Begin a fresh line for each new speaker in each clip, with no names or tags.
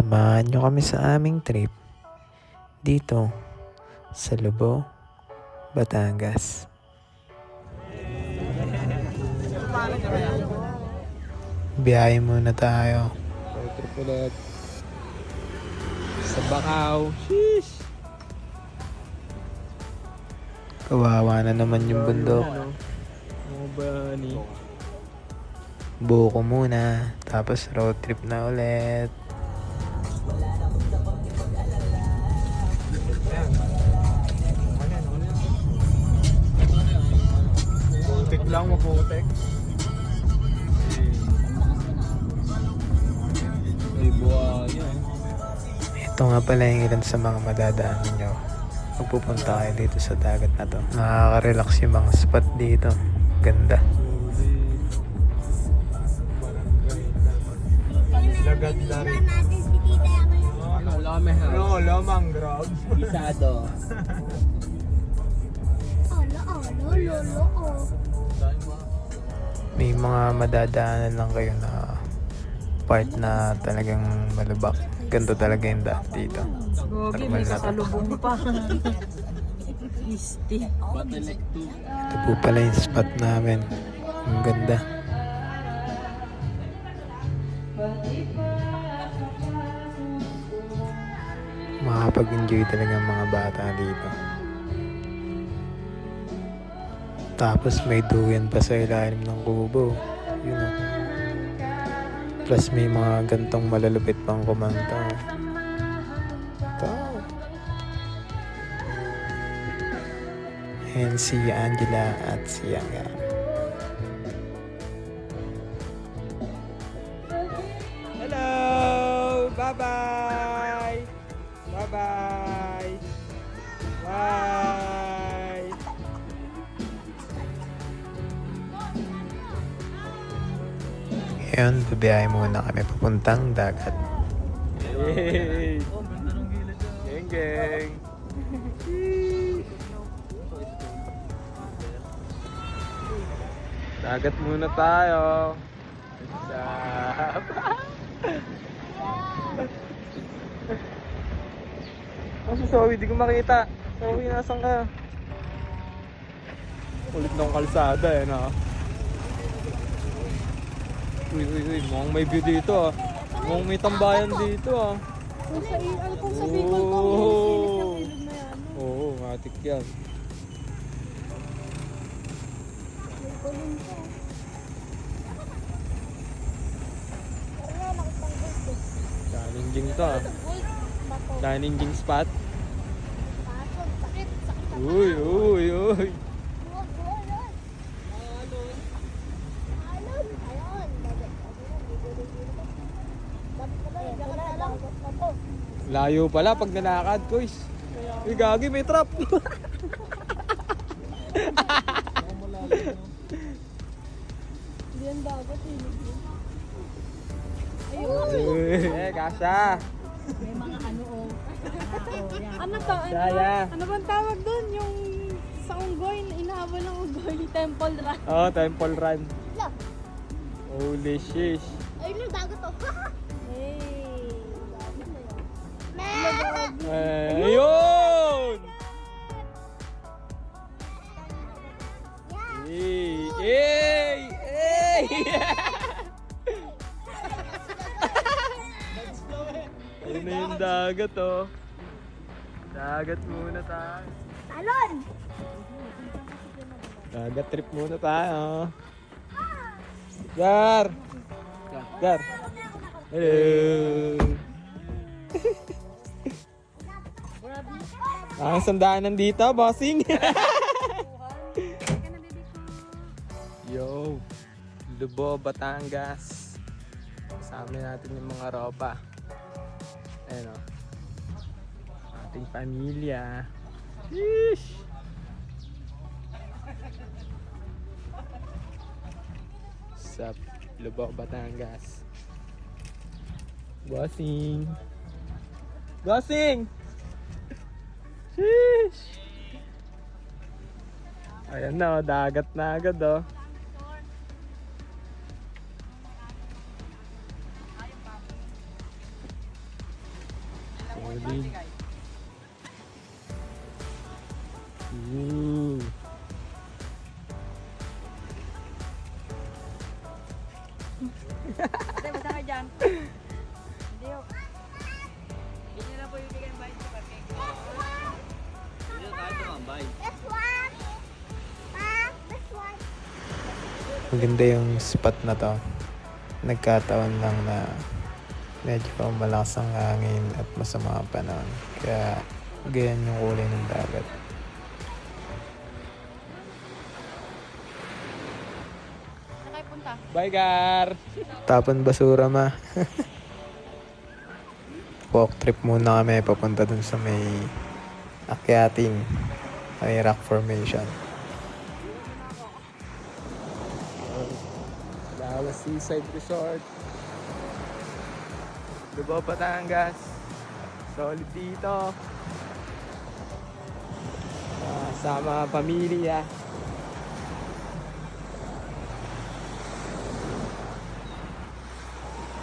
Samahan nyo kami sa aming trip dito sa Lubao, Batangas. Biyahe muna tayo.
Road trip ulit sa Bacau. Sheesh!
Kawawa na naman yung bundok.
Mga bani.
Buko muna, tapos road trip na ulit.
Putik lang, maputik. Ay, buhaya.
Ito nga pala yung ilan sa mga madadaanan nyo pag pupunta kayo dito sa dagat na to. Nakaka-relax yung mga spot dito. Ganda.
Lagad na rin. Lolo, mangrove.
Isado.
May mga madadaanan lang kayo na part na talagang malubak. Ganito talaga yung daan dito.
Gogi,
Normal
may
na to.
kasalubong pa. Isti.
Ito po pala yung spot namin. Ang ganda. Makakapag-enjoy talaga ang mga bata dito. Tapos may duyan pa sa ilalim ng kubo. Yun o. Plus may mga gantong malalupit pang kumanta. Ito. And si Angela at si Yanga.
Hello! Bye-bye! Bye-bye! Bye!
Ngayon, babiyahe muna kami papuntang dagat.
Yay! Geng geng! Dagat muna tayo. Sarap. Ano si Zoe? Di ko makita. Zoe, nasan ka? Kulit ng kalsada eh, no? Uy, mukhang may view dito ah. Mukhang may tambayan dito ah.
Kung sa Bicol to, may sinis yung ilog na yan.
Oo, matik yan.
May kulong to.
Challenging to ah. Challenging spot.
Sakit.
Uy, uy, uy. Layo pala pag nalakad, guys. Uy, gagi, may trap.
Hindi yan dagat eh.
Eh, kasha.
May mga ano o.
Ano to?
Saya.
Ano bang tawag doon? Yung sa unggoy, inahabol ng unggoy, temple run.
Oh, temple run. Holy shish.
Ayun yung dagat to. Hey.
Ayun! Hey! Hey! Hey! Ayun na yung dagat oh. Dagat muna tayo.
Talon!
Dagat trip muna tayo. Gar! Gar! Hello! Ang sandaanan dito, bossing! Yo! Lubao, Batangas. Kasama natin yung mga ropa. Ayun o. Ating pamilya. Sheesh! Sa Lubao, Batangas. Bossing! Bossing! Sheesh! Ayan na, dagat na agad oh. Solid. Ooh.
Ate, basta ka dyan. Hindi ho. Hindi na po yung bigay ng bayad sa parking. Hindi tayo tumambay.
Maganda yung spot na to. Nagkataon lang na medyo malakas ang hangin at masama ang panahon. Kaya ganyan yung kulay ng dagat.
Saan kayo punta?
Bye, Gar!
Tapon basura ma. Walk trip muna kami papunta dun sa may akyating may rock formation.
Dallas Seaside Resort. Lubao, Batangas. Solid dito. Sama pamilya.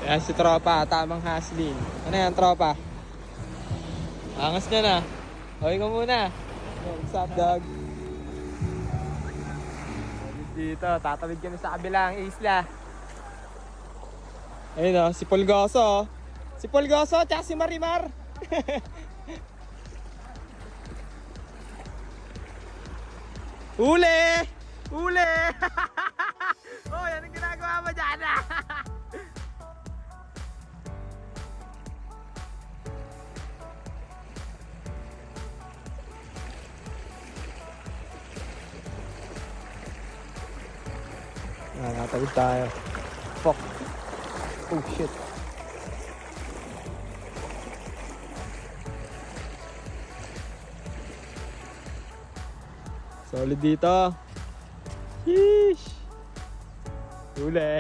Ayan si tropa, tamang hustling. Ano yan, tropa? Angas niya na. Hoy ko muna. What's up, dog? Dito, tatawid kami sa kabilang isla. Ayun o, si Polgoso. Si Polgoso, tsaka si Marimar. Uli! Uli! Oh, yan ang ginagawa mo dyan. Nakatawid tayo. Fuck. Oh shit. Solid dito. Yeesh. Huli.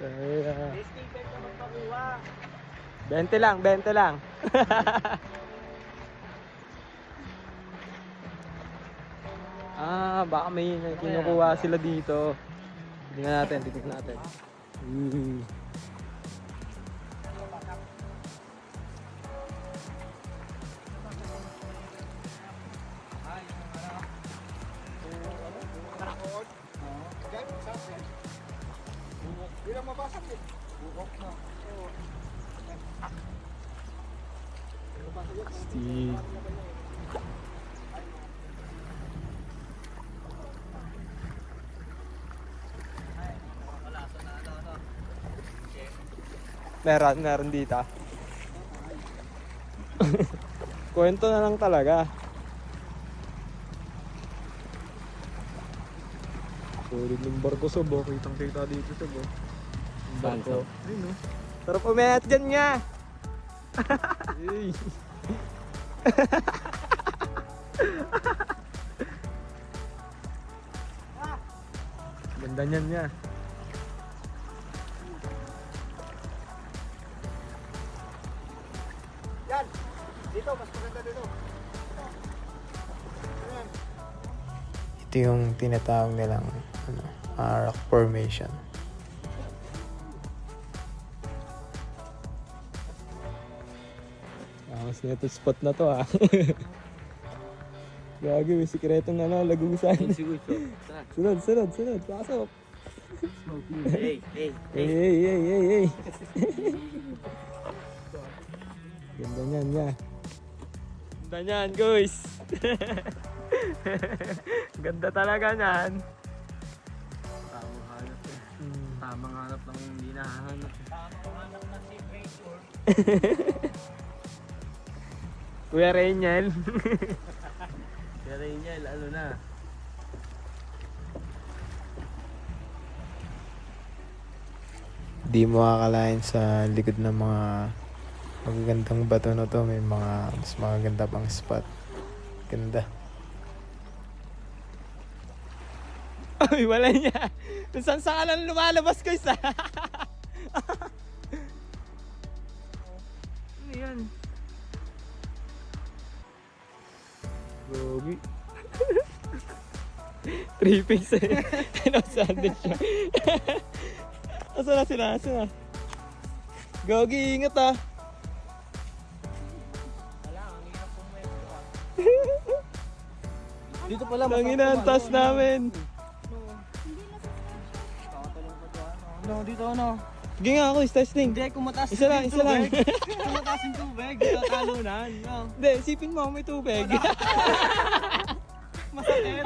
Ayan. 20 lang, 20 lang. Baka may kinukuha sila dito. Tingnan natin, titignan natin. Steve. Meron dito. Kwento na lang talaga. Solid ng barko Sob, oh. Kitang-kita dito Sob, oh. Yung barko. Ayun, oh. Sarap umayat dyan nga. Hey. Ganda niyan niya.
Yan! Dito, mas maganda dito. Ayan.
Ito yung tinatawag nilang rock formation.
Mas na ito spot na to ah. Gagi, may sikretong lagusan. Sunod. Pasok.
Hey.
Hey. Ganda niyan niya. Ganda niyan, guys. Ganda talaga niyan.
Tamang hanap eh. Tamang hanap lang yung hindi nahanap. Tamang hanap na si Fraser.
Kuya Reynel.
Kaya Reynel, ano na?
Di mo akalain sa likod ng mga magagandang bato na to, may mga mas magaganda pang spot. Ganda.
Ay, wala niya. Saan ka lang lumalabas, guys ah. Ano yan? Gogi. Tripping sa'yo. Ano, sandwich siya. Asa na sila? Gagi, ingat ah.
Wala, ang hirap pumwesto ah. Dito pala,
Tangina, ang taas namin.
Kakatalong pa dyan. Ano, dito ano?
Sige nga ako, testing.
Hindi, kung mataas
Isa lang, isa lang.
Kung mataas yung tubig, dito talunan. No?
Hindi, isipin mo may tubig.
Masakit.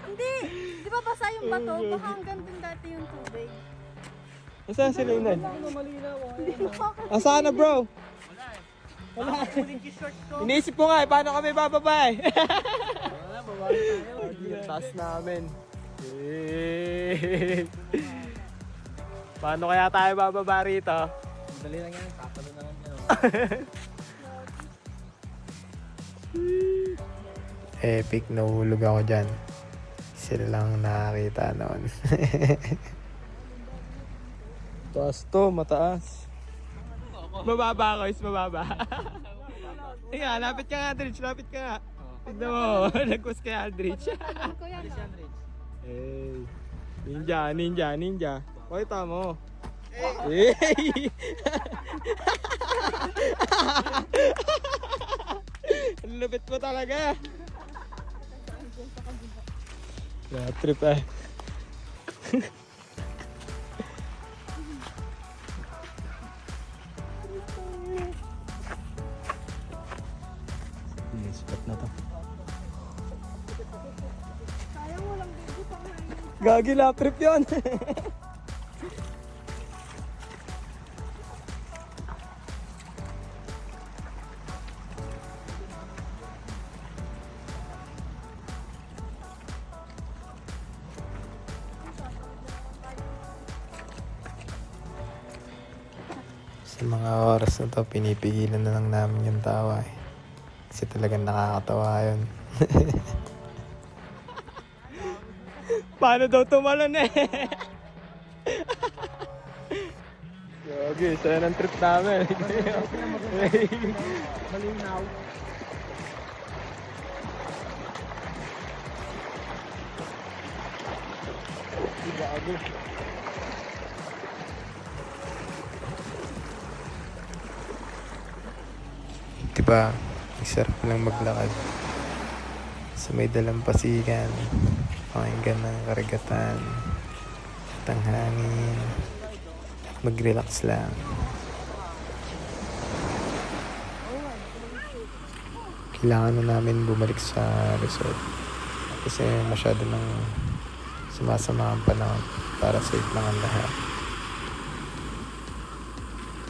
Hindi! Di ba basa yung bato? Baka hanggang dun dati yung tubig.
Nasaan si Leonard?
Malinaw ah.
Hindi makakita.
Asaan na bro?
Wala. Huling short ko.
Iniisip ko nga eh, paano kami bababa eh?
Wala, babawi tayo.
Ang taas namin. Eh. Paano kaya tayo bababa rito?
Dali lang yan, tatalo na lang yan.
Epic, nahulog ako dyan. Sila lang nakakita noon.
Taas to, mataas. Mababa ako, is mababa. Ika, lapit ka nga, Aldrich, lapit ka nga. Tignan mo, nagkus kay Aldrich.
Ko yan.
Hey, ninja, ninja, ninja. Pakita mo. Hey! Ang lupit mo talaga. Bad trip eh. Sipat na to.
Sayang walang baby pa ngayon.
Gagi, lap trip yun.
Sa mga oras na to, pinipigilan na lang namin yung tawa eh. Kasi talagang nakakatawa yun.
Paano daw tumalon eh? Gagi, saya ng trip namin.
Malinaw.
Gago.
Diba, ang sarap lang maglakad. Sa may dalampasigan, pakinggan ng karagatan, at ang hangin, at mag-relax lang. Kailangan na namin bumalik sa resort kasi masyado nang sumasama ang panahon para safe lang ang lahat.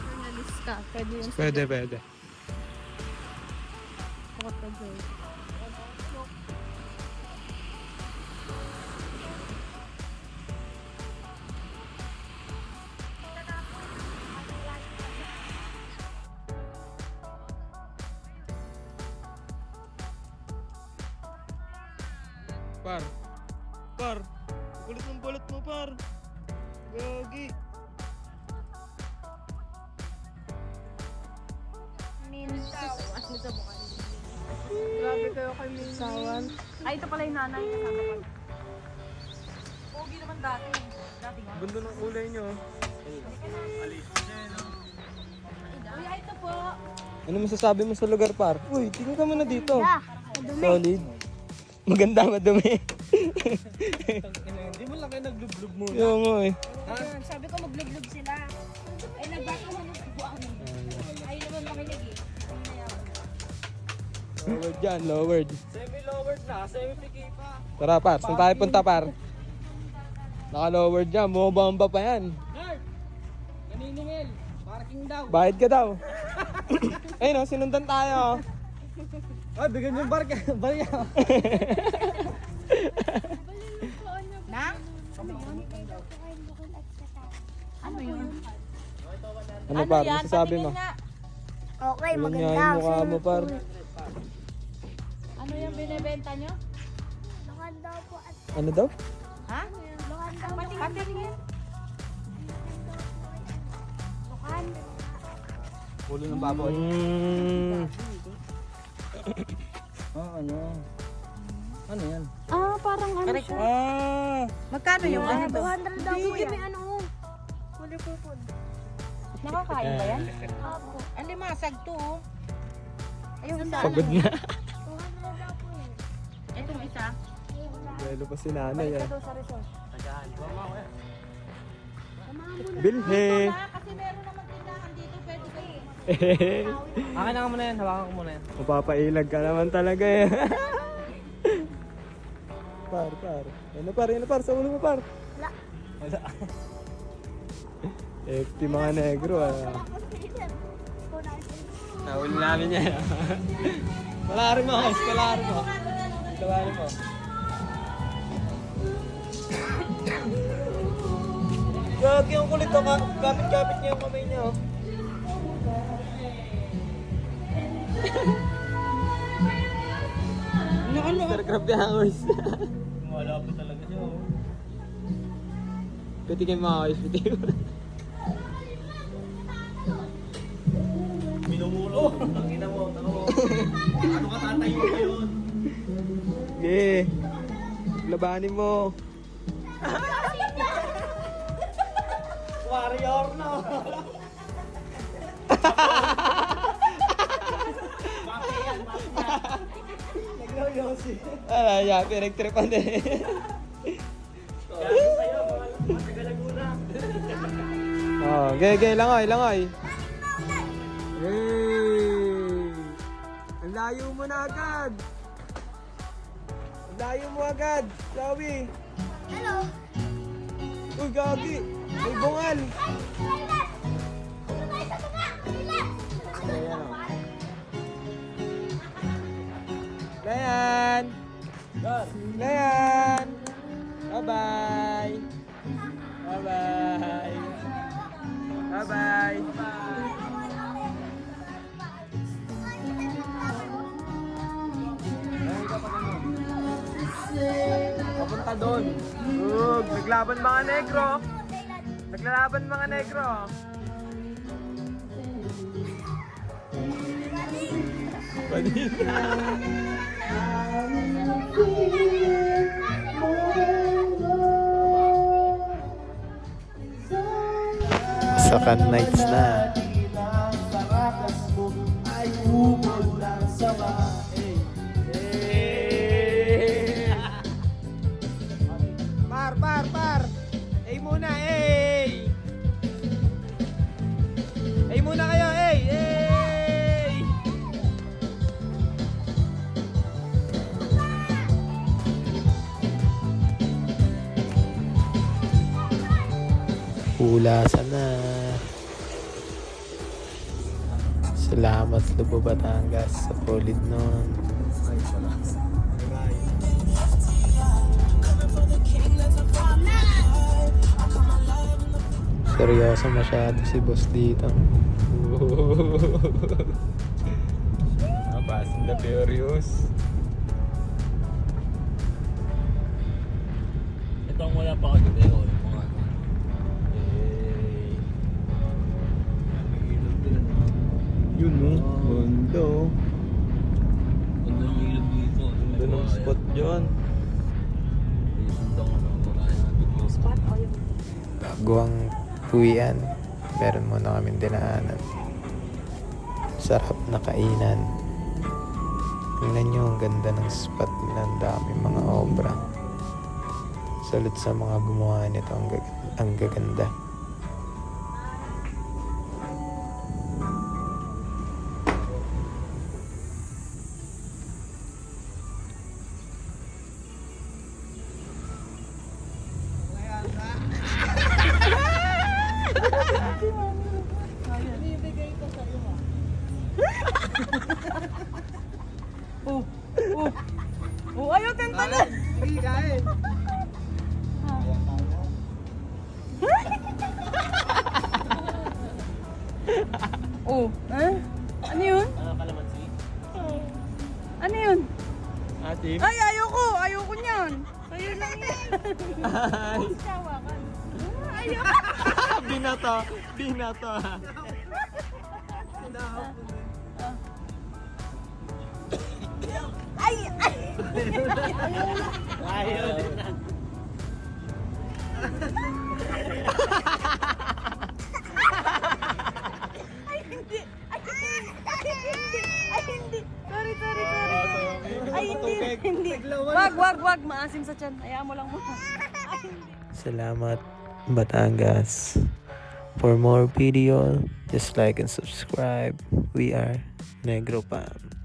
Journalist ka. Pwede yung
Pwede, pwede.
photographer.
Par. Par. Kulit ng balat mo, par. Gagi.
Ano sa mukha niya? Grabe kayo kay Minsawan. Ay, ito pala yung nanay. Kasama ko. Pogi naman dati. Dati nga.
Ganda ng kulay nyo.
Uy, ay, ito po.
Ano masasabi mo sa lugar, par? Uy, tingin ka muna dito.
Madumi.
Solid. Maganda, madumi.
Hindi mo lang kayo naglublub muna.
Yung mo eh.
Sabi ko maglublog sila. Ay, nagbasa mo ng buwan. Ay, naman makinig eh.
Lowered dyan, lowered.
Semi-lowered na, semi-piki pa.
Tara, par. Saan tayo punta, par? Naka-lowered dyan. Bumabamba pa yan.
Nerd! Naniningil! Parking daw.
Bayad ka daw. Ayun o, sinundan tayo.
Ay, bigyan yung barya.
Na? Ano yun?
Ano, par? Masasabi mo?
Okay,
Ilan nga yung mukha mo, par?
Ano yung binibenta nyo?
Ano daw?
Ha? Patingin.
Ulo ng baboy. Ano? Ano yan?
Ah, parang ano siya.
Ah!
Magkano yung ano to?
200 daw po yan.
May ano. Kulay purple. Nakakain ba yan?
Opo. Alimasag to. Oh.
Ayun, isa.
Pagod na.
200 daw po yun.
Itong isa.
Lalo pa si nanay.
Balik
Ah.
ka doon sa resort.
Bilhe.
Kasi meron naman tindahan dito. Pwede kayo.
Akin na ka muna yan, hawakan ko muna yan.
Mapapailag ka naman talaga eh. Par. Yan na par. Sa ulo mo par.
Wala.
FT mga negro ah. Nahuli namin yan. Palari mo, guys. Palari mo. Gagi ang kulit oh. Gamit niya yung kamay niya oh. Ano? Sir, grab yan guys. Wala pa talaga siya oh. Petikin mo guys, petikin mo. Minumulo. Ang ina mo, ano ka tatayo mo yun? Sige. Labanin mo. Warrior na. Naglaw-yosi. Ya, pinagtripan din. Oh, gege langoy. Hey! Ang layo mo na agad. Ang layo mo agad, Chloe.
Hello.
Uy, gagi. May bungal. Layan. Layan. Bye-bye. Bye-bye. Bye-bye. Papunta doon. Naglaban mga negro. Naglalaban mga negro. Padina.
Sakan nights na.
Par. Ay muna, ay. Ay muna kayo, ay.
Hulasan na. Salamat Lubo Batangas sa Polid nun. Seryoso masyado si boss dito.
Fast and the Furious.
Ito ang wala pa ako dito.
Yun no, mundo.
Ang ilog dito.
Ganda ng spot dyan.
Spot o yung...
Bago ang uwian, meron muna kaming dinaanan. Sarap na kainan. Tingnan nyo, ang ganda ng spot nila. Ang daming mga obra. Salud sa mga gumawa nito. Ang gaganda.
Oh, ayaw tenta na!
Sige, kain.
Oh, ano yun? Ano yun?
Atim.
Ay, ayoko niyan. Sa'yo lang yan. Sawakan. Ayoko.
Binato.
Ay! Hindi. Wag. Maasim sa tiyan. Hayaan mo lang muna.
Salamat, Batangas. For more video, just like and subscribe. We are Negro Pam.